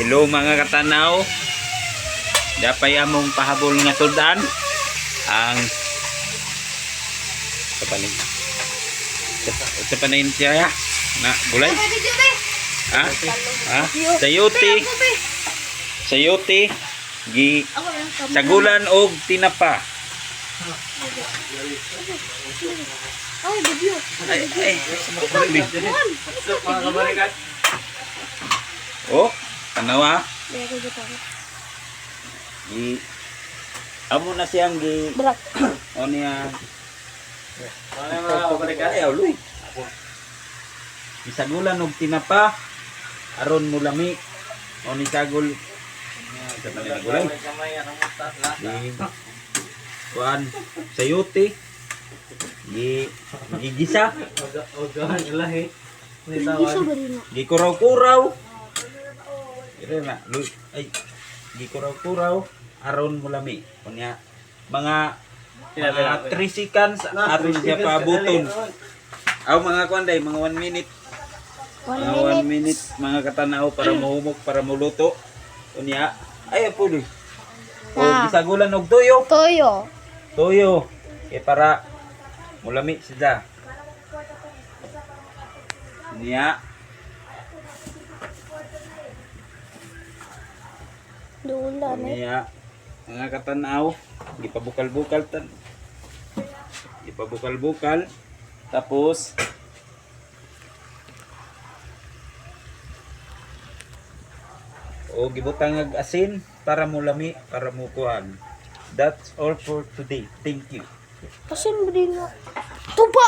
Hello mga katanaw. Dapay among pahabol nga tudan ang sa panin siya na gulay. Ha? Ha? Sayote gi sagulan og tinapa. Oh, tanawa. Gi amo na siyang gi o niya. Isagulan og tinapa aron mulami o ni sagol sa gulay. Kuan sayote gigisa gikuraw-kuraw ay gikuraw-kuraw aron mulami kunya mga 3 seconds aron siya paabuton aw mga kuanday mga 1 minute mga 1 minute mga katanaw para mahumog para muluto kunya ay puli o gisagulan og toyo para mulami siya niya niya mga katanaw gipabukal-bukal tapos gibutang ag asin para mulami para mukuan. That's all for today. Thank you. Kasi mo din tuba